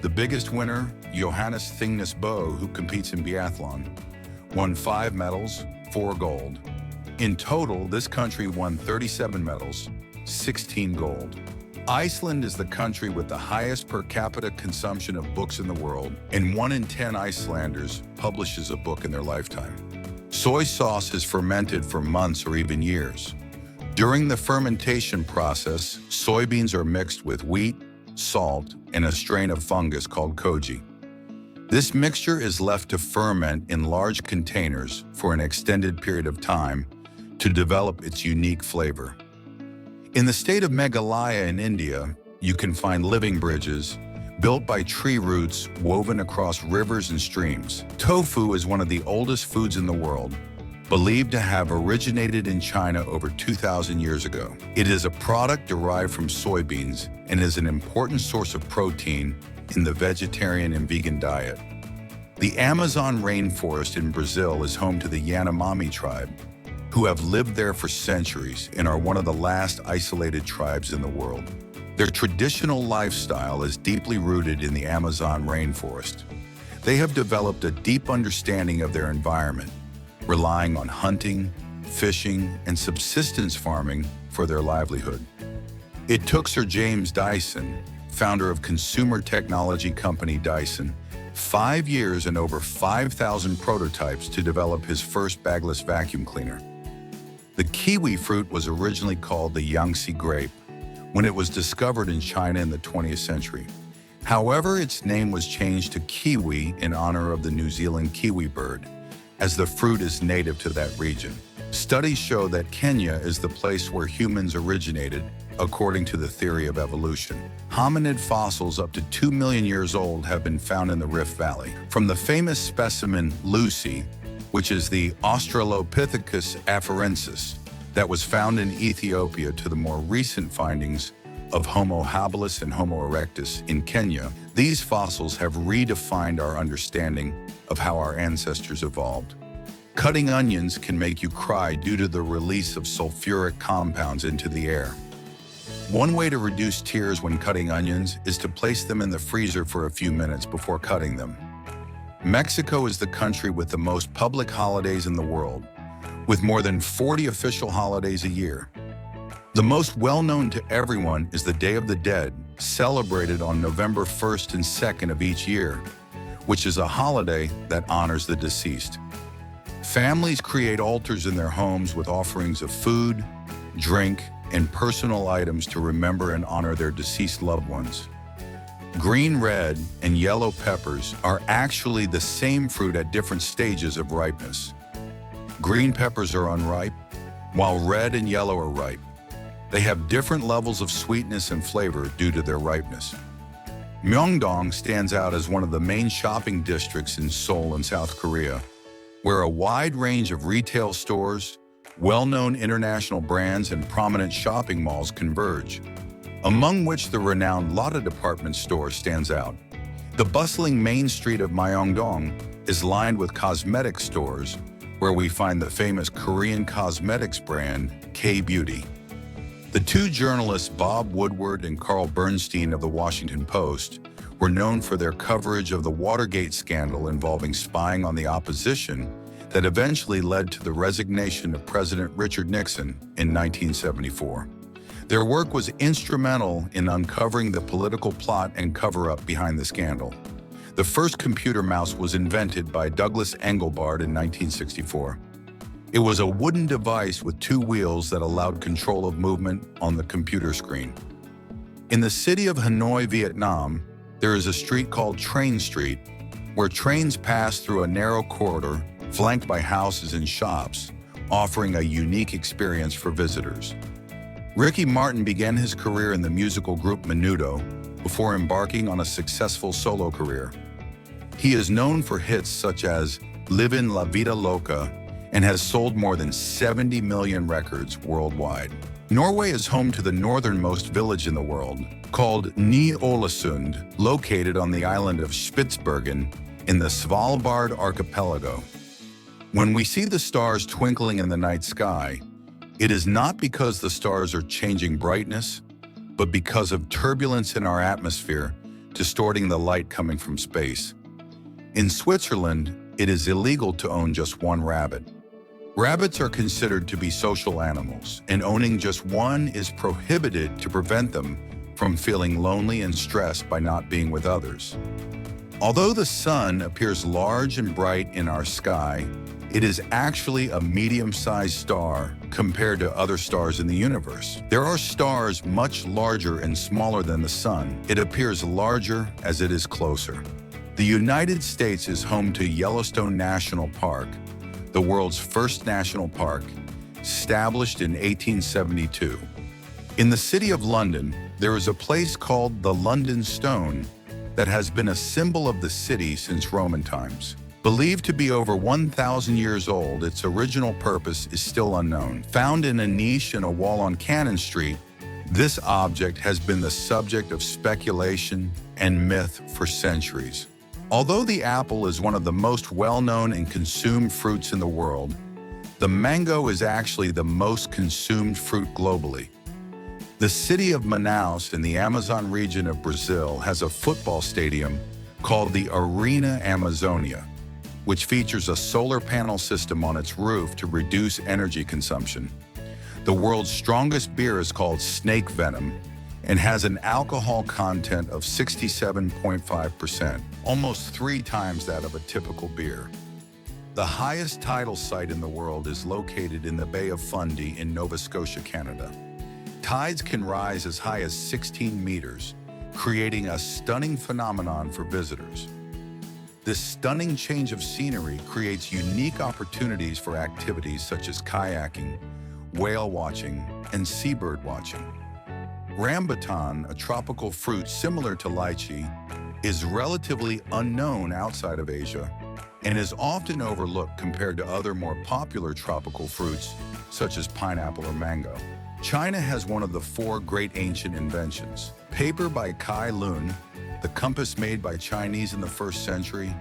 A: The biggest winner, Johannes Thingnes Bø, who competes in biathlon, won 5 medals, 4 gold. In total, this country won 37 medals, 16 gold. Iceland is the country with the highest per capita consumption of books in the world, and 1 in 10 Icelanders publishes a book in their lifetime. Soy sauce is fermented for months or even years. During the fermentation process, soybeans are mixed with wheat, salt, and a strain of fungus called koji. This mixture is left to ferment in large containers for an extended period of time to develop its unique flavor. In the state of Meghalaya in India, you can find living bridges built by tree roots woven across rivers and streams. Tofu is one of the oldest foods in the world, believed to have originated in China over 2,000 years ago. It is a product derived from soybeans and is an important source of protein in the vegetarian and vegan diet. The Amazon rainforest in Brazil is home to the Yanomami tribe, who have lived there for centuries and are one of the last isolated tribes in the world. Their traditional lifestyle is deeply rooted in the Amazon rainforest. They have developed a deep understanding of their environment, relying on hunting, fishing, and subsistence farming for their livelihood. It took Sir James Dyson, founder of consumer technology company Dyson, 5 years and over 5,000 prototypes to develop his first bagless vacuum cleaner. The kiwi fruit was originally called the Yangtze grape when it was discovered in China in the 20th century. However, its name was changed to kiwi in honor of the New Zealand kiwi bird, as the fruit is native to that region. Studies show that Kenya is the place where humans originated, according to the theory of evolution. Hominid fossils up to 2 million years old have been found in the Rift Valley. From the famous specimen Lucy, which is the Australopithecus afarensis, that was found in Ethiopia to the more recent findings of Homo habilis and Homo erectus in Kenya, these fossils have redefined our understanding of how our ancestors evolved. Cutting onions can make you cry due to the release of sulfuric compounds into the air. One way to reduce tears when cutting onions is to place them in the freezer for a few minutes before cutting them. Mexico is the country with the most public holidays in the world, with more than 40 official holidays a year. The most well-known to everyone is the Day of the Dead, celebrated on November 1st and 2nd of each year, which is a holiday that honors the deceased. Families create altars in their homes with offerings of food, drink, and personal items to remember and honor their deceased loved ones. Green, red, and yellow peppers are actually the same fruit at different stages of ripeness. Green peppers are unripe, while red and yellow are ripe. They have different levels of sweetness and flavor due to their ripeness. Myeongdong stands out as one of the main shopping districts in Seoul in South Korea, where a wide range of retail stores, well-known international brands, and prominent shopping malls converge, among which the renowned Lotte department store stands out. The bustling main street of Myeongdong is lined with cosmetic stores, where we find the famous Korean cosmetics brand K-Beauty. The two journalists Bob Woodward and Carl Bernstein of the Washington Post were known for their coverage of the Watergate scandal involving spying on the opposition that eventually led to the resignation of President Richard Nixon in 1974. Their work was instrumental in uncovering the political plot and cover-up behind the scandal. The first computer mouse was invented by Douglas Engelbart in 1964. It was a wooden device with two wheels that allowed control of movement on the computer screen. In the city of Hanoi, Vietnam, there is a street called Train Street, where trains pass through a narrow corridor flanked by houses and shops, offering a unique experience for visitors. Ricky Martin began his career in the musical group Menudo before embarking on a successful solo career. He is known for hits such as Livin' La Vida Loca and has sold more than 70 million records worldwide. Norway is home to the northernmost village in the world, called Ny-Ålesund, located on the island of Spitsbergen in the Svalbard archipelago. When we see the stars twinkling in the night sky, it is not because the stars are changing brightness, but because of turbulence in our atmosphere, distorting the light coming from space. In Switzerland, it is illegal to own just one rabbit. Rabbits are considered to be social animals, and owning just one is prohibited to prevent them from feeling lonely and stressed by not being with others. Although the sun appears large and bright in our sky, it is actually a medium-sized star compared to other stars in the universe. There are stars much larger and smaller than the sun. It appears larger as it is closer. The United States is home to Yellowstone National Park, the world's first national park, established in 1872. In the city of London, there is a place called the London Stone that has been a symbol of the city since Roman times. Believed to be over 1,000 years old, its original purpose is still unknown. Found in a niche in a wall on Cannon Street, this object has been the subject of speculation and myth for centuries. Although the apple is one of the most well-known and consumed fruits in the world, the mango is actually the most consumed fruit globally. The city of Manaus in the Amazon region of Brazil has a football stadium called the Arena Amazonia, which features a solar panel system on its roof to reduce energy consumption. The world's strongest beer is called Snake Venom and has an alcohol content of 67.5%, almost 3 times that of a typical beer. The highest tidal site in the world is located in the Bay of Fundy in Nova Scotia, Canada. Tides can rise as high as 16 meters, creating a stunning phenomenon for visitors. This stunning change of scenery creates unique opportunities for activities such as kayaking, whale watching, and seabird watching. Rambutan, a tropical fruit similar to lychee, is relatively unknown outside of Asia and is often overlooked compared to other more popular tropical fruits such as pineapple or mango. China has one of the four great ancient inventions: paper by Kai Lun, the compass made by Chinese in the 1st century,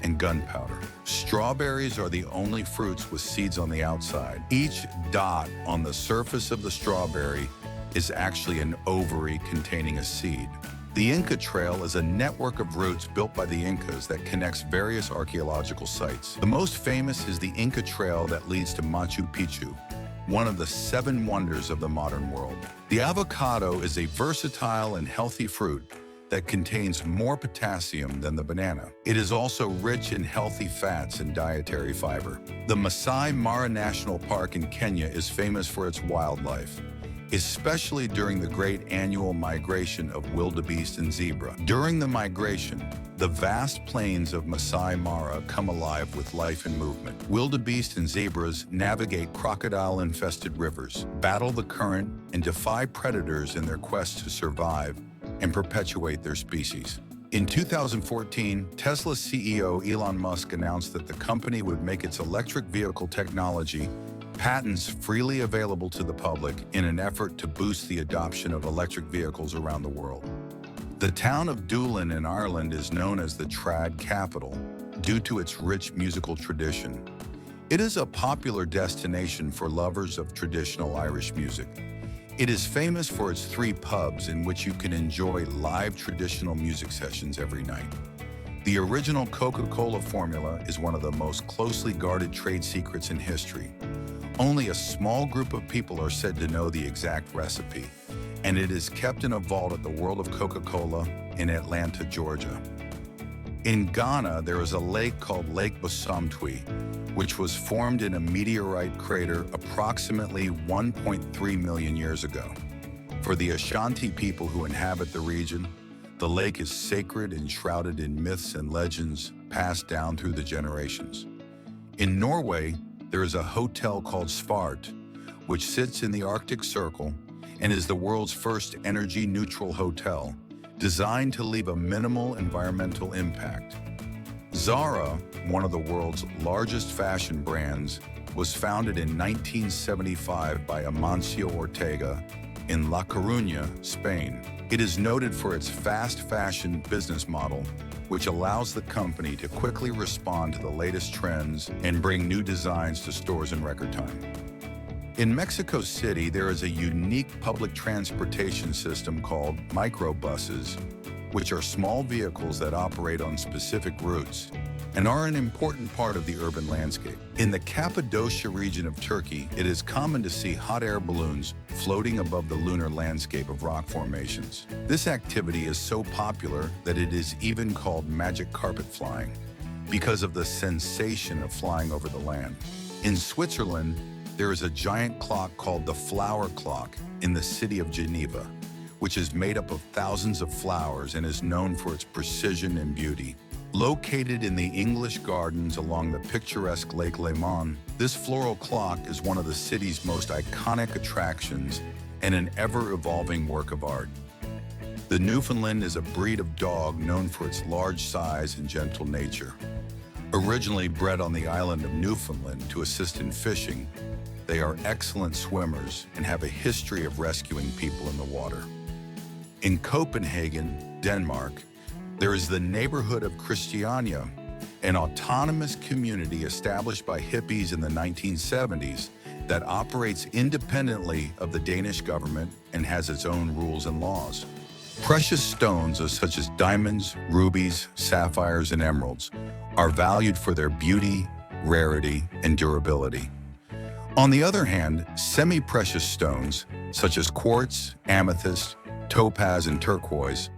A: and gunpowder. Strawberries are the only fruits with seeds on the outside. Each dot on the surface of the strawberry is actually an ovary containing a seed. The Inca Trail is a network of routes built by the Incas that connects various archaeological sites. The most famous is the Inca Trail that leads to Machu Picchu, one of the 7 wonders of the modern world. The avocado is a versatile and healthy fruit that contains more potassium than the banana. It is also rich in healthy fats and dietary fiber. The Masai Mara National Park in Kenya is famous for its wildlife, especially during the great annual migration of wildebeest and zebra. During the migration, the vast plains of Masai Mara come alive with life and movement. Wildebeest and zebras navigate crocodile-infested rivers, battle the current, and defy predators in their quest to survive and perpetuate their species. In 2014, Tesla's CEO Elon Musk announced that the company would make its electric vehicle technology patents freely available to the public in an effort to boost the adoption of electric vehicles around the world. The town of Doolin in Ireland is known as the trad capital due to its rich musical tradition. It is a popular destination for lovers of traditional Irish music. It is famous for its 3 pubs in which you can enjoy live traditional music sessions every night. The original Coca-Cola formula is one of the most closely guarded trade secrets in history. Only a small group of people are said to know the exact recipe, and it is kept in a vault at the World of Coca-Cola in Atlanta, Georgia. In Ghana, there is a lake called Lake Bosamtwi, which was formed in a meteorite crater approximately 1.3 million years ago. For the Ashanti people who inhabit the region, the lake is sacred and shrouded in myths and legends passed down through the generations. In Norway, there is a hotel called Svart, which sits in the Arctic Circle and is the world's first energy-neutral hotel, designed to leave a minimal environmental impact. Zara, one of the world's largest fashion brands, was founded in 1975 by Amancio Ortega in La Coruña, Spain. It is noted for its fast fashion business model, which allows the company to quickly respond to the latest trends and bring new designs to stores in record time. In Mexico City, there is a unique public transportation system called microbuses, which are small vehicles that operate on specific routes and are an important part of the urban landscape. In the Cappadocia region of Turkey, it is common to see hot air balloons floating above the lunar landscape of rock formations. This activity is so popular that it is even called magic carpet flying because of the sensation of flying over the land. In Switzerland, there is a giant clock called the Flower Clock in the city of Geneva, which is made up of thousands of flowers and is known for its precision and beauty. Located in the English Gardens along the picturesque Lake Léman, this floral clock is one of the city's most iconic attractions and an ever-evolving work of art. The Newfoundland is a breed of dog known for its large size and gentle nature. Originally bred on the island of Newfoundland to assist in fishing, they are excellent swimmers and have a history of rescuing people in the water. In Copenhagen, Denmark, there is the neighborhood of Christiania, an autonomous community established by hippies in the 1970s that operates independently of the Danish government and has its own rules and laws. Precious stones such as diamonds, rubies, sapphires, and emeralds are valued for their beauty, rarity, and durability. On the other hand, semi-precious stones such as quartz, amethyst, topaz, and turquoise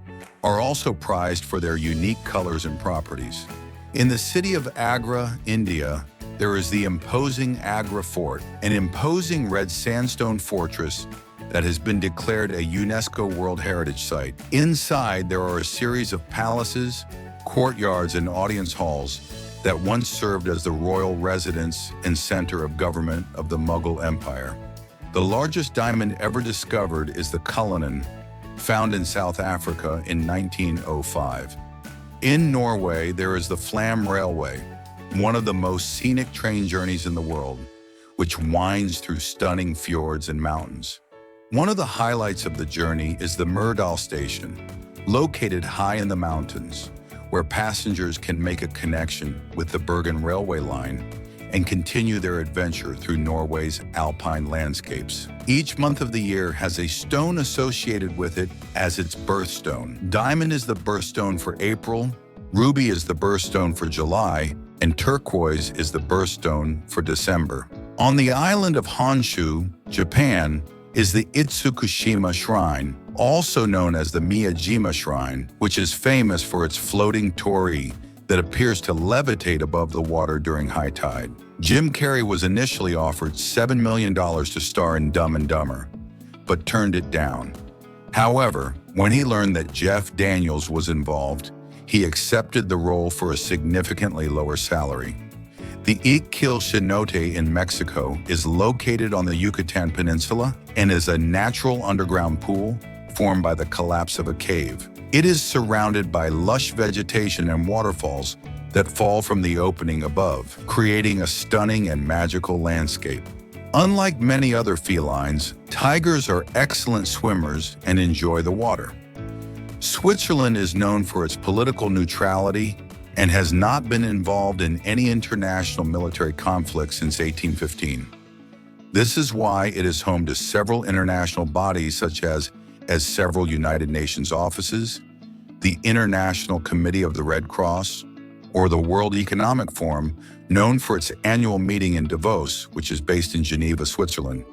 A: are also prized for their unique colors and properties. In the city of Agra, India, there is the imposing Agra Fort, an imposing red sandstone fortress that has been declared a UNESCO World Heritage Site. Inside, there are a series of palaces, courtyards, and audience halls that once served as the royal residence and center of government of the Mughal Empire. The largest diamond ever discovered is the Cullinan, found in South Africa in 1905. In Norway, there is the Flam Railway, one of the most scenic train journeys in the world, which winds through stunning fjords and mountains. One of the highlights of the journey is the Myrdal station, located high in the mountains, where passengers can make a connection with the Bergen railway line and continue their adventure through Norway's alpine landscapes. Each month of the year has a stone associated with it as its birthstone. Diamond is the birthstone for April, ruby is the birthstone for July, and turquoise is the birthstone for December. On the island of Honshu, Japan, is the Itsukushima Shrine, also known as the Miyajima Shrine, which is famous for its floating torii that appears to levitate above the water during high tide. Jim Carrey was initially offered $7 million to star in Dumb and Dumber, but turned it down. However, when he learned that Jeff Daniels was involved, he accepted the role for a significantly lower salary. The Ixquil Cenote in Mexico is located on the Yucatan Peninsula and is a natural underground pool formed by the collapse of a cave. It is surrounded by lush vegetation and waterfalls that fall from the opening above, creating a stunning and magical landscape. Unlike many other felines, tigers are excellent swimmers and enjoy the water. Switzerland is known for its political neutrality and has not been involved in any international military conflict since 1815. This is why it is home to several international bodies such as several United Nations offices, the International Committee of the Red Cross, or the World Economic Forum, known for its annual meeting in Davos, which is based in Geneva, Switzerland.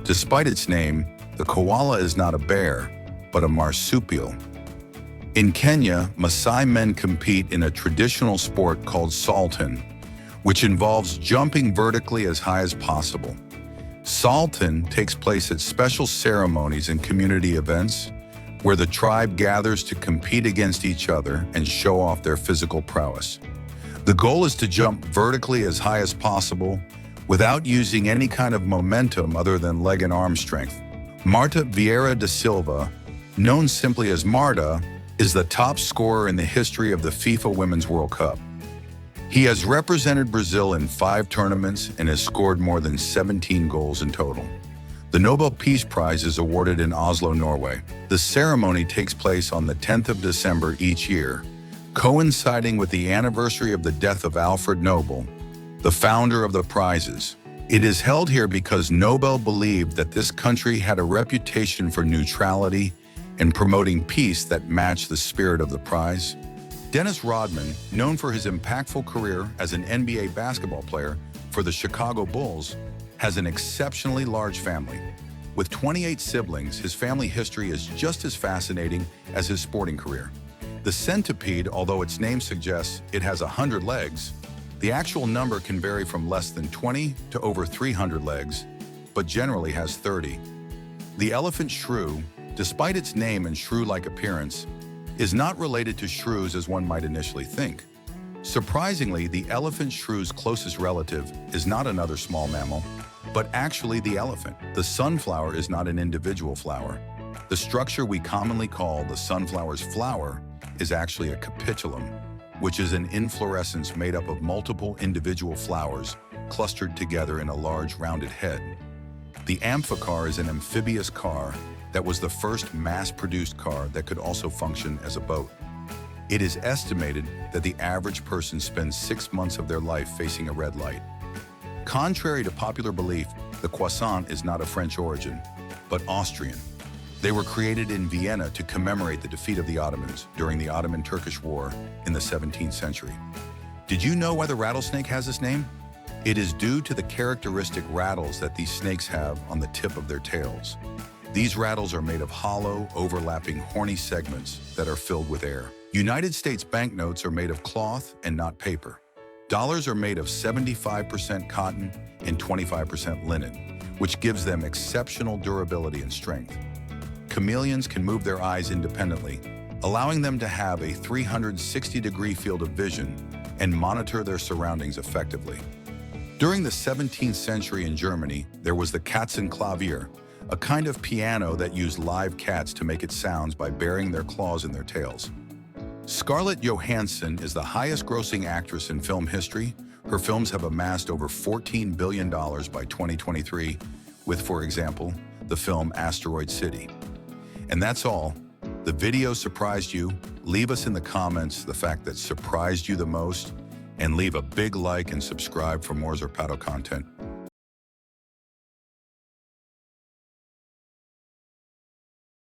A: Despite its name, the koala is not a bear, but a marsupial. In Kenya, Masai men compete in a traditional sport called saltin, which involves jumping vertically as high as possible. Saltin takes place at special ceremonies and community events where the tribe gathers to compete against each other and show off their physical prowess. The goal is to jump vertically as high as possible without using any kind of momentum other than leg and arm strength. Marta Vieira da Silva, known simply as Marta, is the top scorer in the history of the FIFA Women's World Cup. He has represented Brazil in 5 tournaments and has scored more than 17 goals in total. The Nobel Peace Prize is awarded in Oslo, Norway. The ceremony takes place on the 10th of December each year, coinciding with the anniversary of the death of Alfred Nobel, the founder of the prizes. It is held here because Nobel believed that this country had a reputation for neutrality and promoting peace that matched the spirit of the prize. Dennis Rodman, known for his impactful career as an NBA basketball player for the Chicago Bulls, has an exceptionally large family. With 28 siblings, his family history is just as fascinating as his sporting career. The centipede, although its name suggests it has 100 legs, the actual number can vary from less than 20 to over 300 legs, but generally has 30. The elephant shrew, despite its name and shrew-like appearance, is not related to shrews as one might initially think. Surprisingly, the elephant shrew's closest relative is not another small mammal, but actually the elephant. The sunflower is not an individual flower. The structure we commonly call the sunflower's flower is actually a capitulum, which is an inflorescence made up of multiple individual flowers clustered together in a large rounded head. The amphicar is an amphibious car that was the first mass-produced car that could also function as a boat. It is estimated that the average person spends 6 months of their life facing a red light. Contrary to popular belief, the croissant is not of French origin, but Austrian. They were created in Vienna to commemorate the defeat of the Ottomans during the Ottoman-Turkish War in the 17th century. Did you know why the rattlesnake has this name? It is due to the characteristic rattles that these snakes have on the tip of their tails. These rattles are made of hollow, overlapping, horny segments that are filled with air. United States banknotes are made of cloth and not paper. Dollars are made of 75% cotton and 25% linen, which gives them exceptional durability and strength. Chameleons can move their eyes independently, allowing them to have a 360-degree field of vision and monitor their surroundings effectively. During the 17th century in Germany, there was the Katzenklavier, a kind of piano that used live cats to make its sounds by burying their claws in their tails. Scarlett Johansson is the highest-grossing actress in film history Her films have amassed over $14 billion by 2023 with, for example, the film Asteroid City. And that's all. The video surprised you? Leave us in the comments the fact that surprised you the most, and leave a big like and subscribe for more Zarpato content.